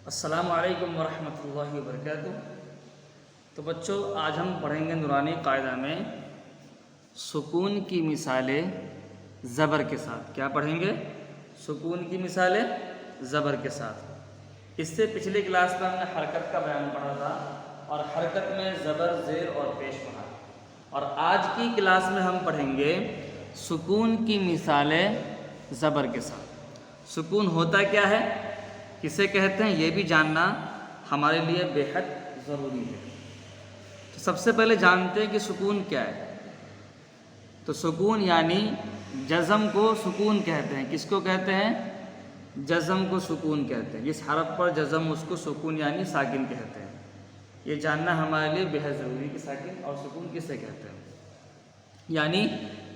السلام علیکم ورحمۃ اللہ وبرکاتہ۔ تو بچوں، آج ہم پڑھیں گے نورانی قاعدہ میں سکون کی مثالیں زبر کے ساتھ۔ کیا پڑھیں گے؟ سکون کی مثالیں زبر کے ساتھ۔ اس سے پچھلی کلاس میں ہم نے حرکت کا بیان پڑھا تھا اور حرکت میں زبر، زیر اور پیش پڑھا، اور آج کی کلاس میں ہم پڑھیں گے سکون کی مثالیں زبر کے ساتھ۔ سکون ہوتا کیا ہے، کسے کہتے ہیں، یہ بھی جاننا ہمارے لیے بے حد ضروری ہے۔ تو سب سے پہلے جانتے ہیں کہ سکون کیا ہے۔ تو سکون یعنی جزم کو سکون کہتے ہیں۔ کس کو کہتے ہیں؟ جزم کو سکون کہتے ہیں۔ جس حرف پر جزم اس کو سکون یعنی ساکن کہتے ہیں۔ یہ جاننا ہمارے لیے بے حد ضروری ہے کہ ساکن اور سکون کسے کہتے ہیں۔ یعنی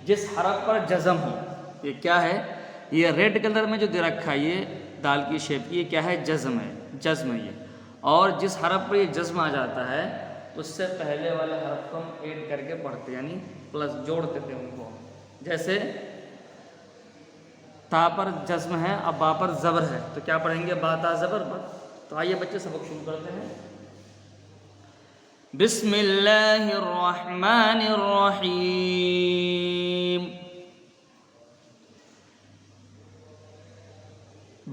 جس حرف پر جزم ہو، یہ کیا ہے، یہ ریڈ کلر میں جو دے رکھا ہے، یہ دال کی شیپ کی، یہ کیا ہے، جزم ہے، جزم ہے یہ۔ اور جس حرف پر یہ جزم آ جاتا ہے اس سے پہلے والے حرف کو ہم ایڈ کر کے پڑھتے ہیں، یعنی پلس جوڑ دیتے ہیں ان کو۔ جیسے تا پر جزم ہے، اب با پر زبر ہے، تو کیا پڑھیں گے، با تا زبر با۔ تو آئیے بچے سبق شروع کرتے ہیں۔ بسم اللہ الرحمن الرحیم۔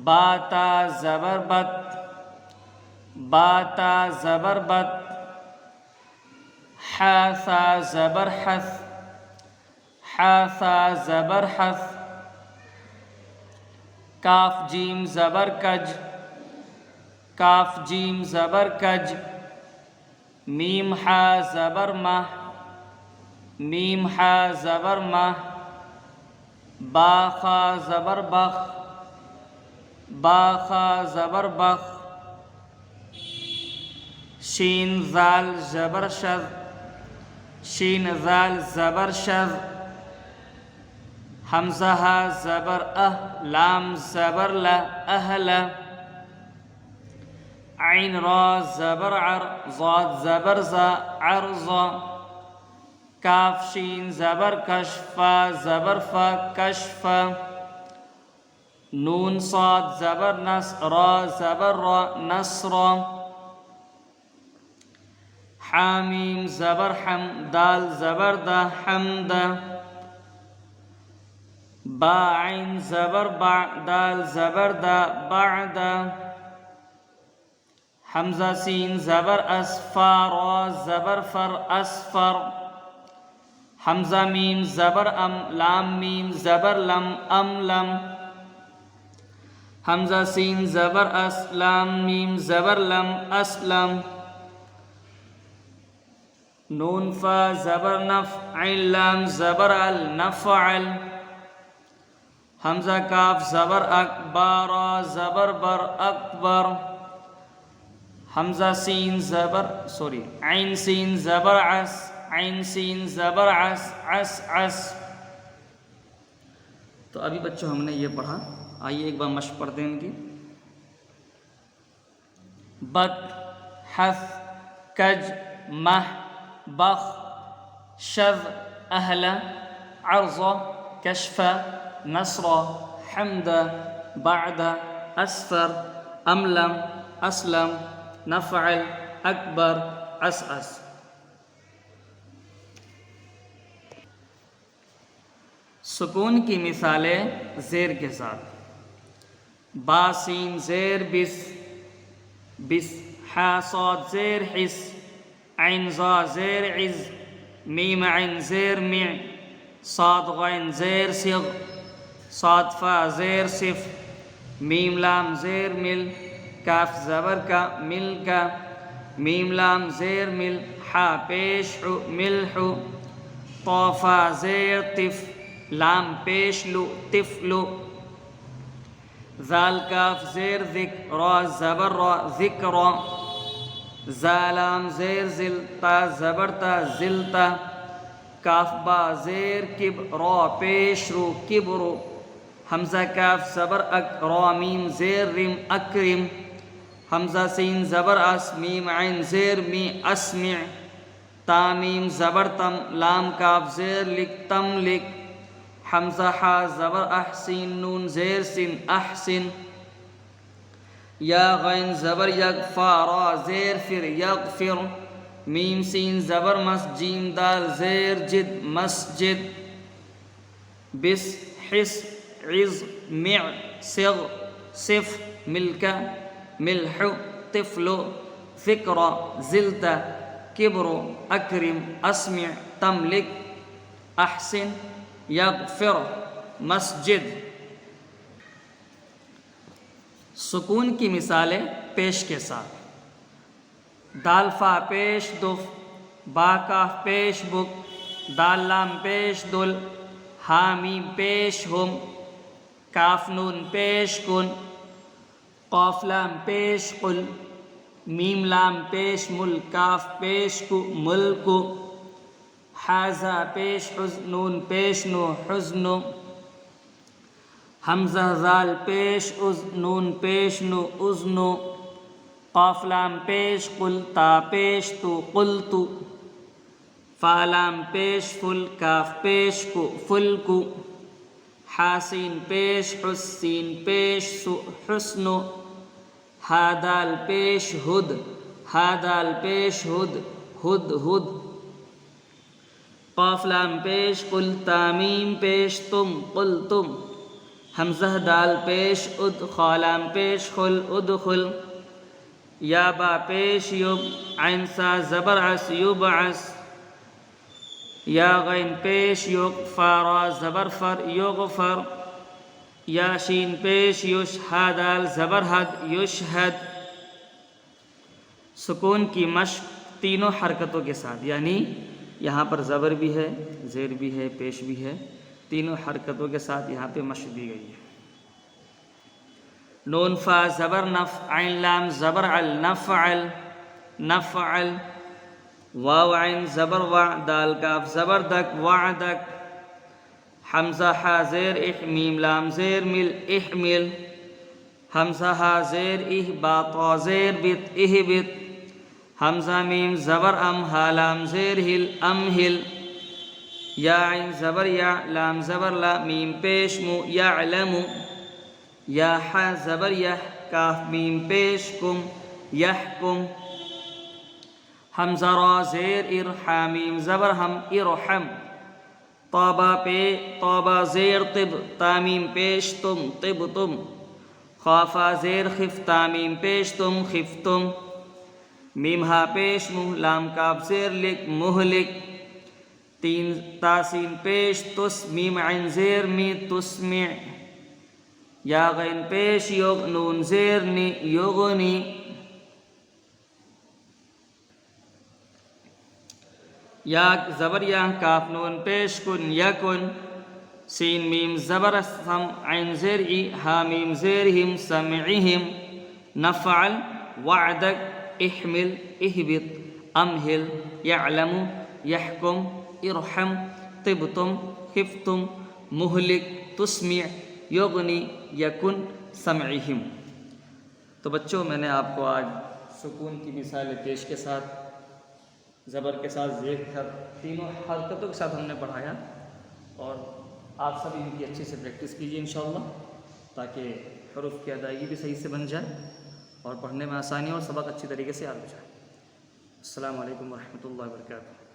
با تا زبر بت، با تا زبر بت، ح ثا زبر حث، ح ثا زبر حث، کاف جیم زبر کج، کاف جیم زبر کج، میم ح زبر مہ، میم ح زبر مہ، با خا زبر بخ، با خا زبر بخ، شین زال زبر شذ، شین زال زبر شذ، حمزہ ہا زبر لام زبر ل اہل، عین را زبر عر، ضاد زبر ز عرض، کاف شین زبر کش، فا زبر فا کشف، نون صاد زبر نس، را زبر را نصر، حامیم زبر حم، دال زبر دا حمد، با عین زبر با، دال زبر دا بعد، حمزہ سین زبر اس، فا را زبر فر اسفر، حمزہ میم زبر ام، لام میم زبر لم املم، حمزہ سین زبر اس، لام میم زبر لم اسلم، نون فا زبر نف، عین لام زبر ال نفعل، حمزہ کاف زبر اک، با را زبر بر اکبر، حمزہ سین زبر عین سین زبر عس، عین سین زبر عس، عس عس۔ تو ابھی بچوں ہم نے یہ پڑھا، آئیے ایک بار مشق پڑھتے ہیں ان کی۔ بت، حث، کج، مہ، بخ، شذ، اہل، عرض، کشف، نصر، حمد، بعد، اسفر، املم، اسلم، نفعل، اکبر، عسعس۔ سکون کی مثالیں زیر کے ساتھ۔ با سین زیر بس، بس، ح صاد زیر حس، عین ظا زیر عز، میم عین زیر مع، صاد غین زیر صغ، صاد فا زیر صف، میم لام زیر مل، کاف زبر کا مل کا، میم لام زیر مل، ح پیش حو ملح، طا فا زیر طف، لام پیش لو طفل، ذال کاف زیر ذک، را زبر را ذکر، زالام زیر ذل، تا زبر تا ذلتا، کاف با زیر کب، را پیش رو کبر، حمزہ کاف زبر اک، را میم زیر رم اکرم، حمزہ سین زبر اس، میم عین زیر می اسمع، تا میم زبر تم، لام کاف زیر لک تم لک، حمزہ ح زبر احسین، نون زیر سن احسن، یا غین زبر یک فا را زیر فر یغفر میم سین زبر مس جیم دال زیر جد مسجد بس حس عز مع صغ صف ملک ملح طفل فکر زلت کبر اکرم اسمع تملک احسن یغفر مسجد۔ سکون کی مثالیں پیش کے ساتھ: دال فا پیش دف، با کاف پیش بک، دال لام پیش دل، ہا میم پیش ہم، کاف نون پیش کن، قاف لام پیش قل، میم لام پیش مل، کاف پیش کو ملک، حازہ پیش حزن، نون پیش نو حزن، حمزہ زال پیش از، نون پیش نو اذن، قاف لام پیش قل، تا پیش تو قلت، فا لام پیش فل، کاف پیش کو فلک، حاسین پیش حس، سین پیش سو حسن، ہا دال پیش ہد، ہا دال پیش ہد ہد ہد، قاف لام پیش قل، تا میم پیش تم قلتم، حمزہ دال پیش اد، خا لام پیش خل ادخل، یا با پیش یب، عین سا زبر عس یبعث، یا غین پیش یق، فا را زبر فر یغفر، یا شین پیش یش، ہا دال زبر حد یشہد۔ سکون کی مشق تینوں حرکتوں کے ساتھ، یعنی یہاں پر زبر بھی ہے، زیر بھی ہے، پیش بھی ہے، تینوں حرکتوں کے ساتھ یہاں پہ مشق دی گئی ہے۔ نون فا زبر نف، عین لام زبر عل نفعل نفعل، واو عین زبر وع، دال کاف زبر دک وعدک، حمزہ ہا زیر اح، میم لام زیر مل احمل، حمزہ ہا زیر اہ، با طا زیر بت اہبت، حمزہ میم زبر ام، ہا لام زیر ہل امہل، یا عین زبر یا، لام زبر لا، میم پیش مو یعلم، یا حا زبر یح، کاف میم پیش کم یحکم، حمزہ را زیر ار، حا میم زبر ہم ارحم، طابا زیر طب، تا میم پیش تم طبتم، خافا زیر خف، تا میم پیش تم خفتم، میم ہا پیش مہ، لام کاف زیر لک مہلک، تین تاسین پیش تس، میم عین زیر می تسمع، یا غین پیش یغ، نون زیر نی یغنی، یا زبر یا، کاف نون پیش کن یکن، سین میم زبر سم، عین زیر ای، ہا میم زیر ہم سمعہم، نفعل وعدک احمل اہبط امہل یعلم یحکم ارحم طبتم خفتم مہلک تسمع یغنی یکن سمعہم۔ تو بچوں، میں نے آپ کو آج سکون کی مثال پیش کے ساتھ، زبر کے ساتھ، زیر کے ساتھ، تینوں حرکتوں کے ساتھ ہم نے پڑھایا، اور آپ سب ان کی اچھے سے پریکٹس کیجیے انشاءاللہ، تاکہ حروف کی ادائیگی بھی صحیح سے بن جائے اور پڑھنے میں آسانی اور سبق اچھی طریقے سے یاد ہو جائے۔ السلام علیکم ورحمۃ اللہ وبرکاتہ۔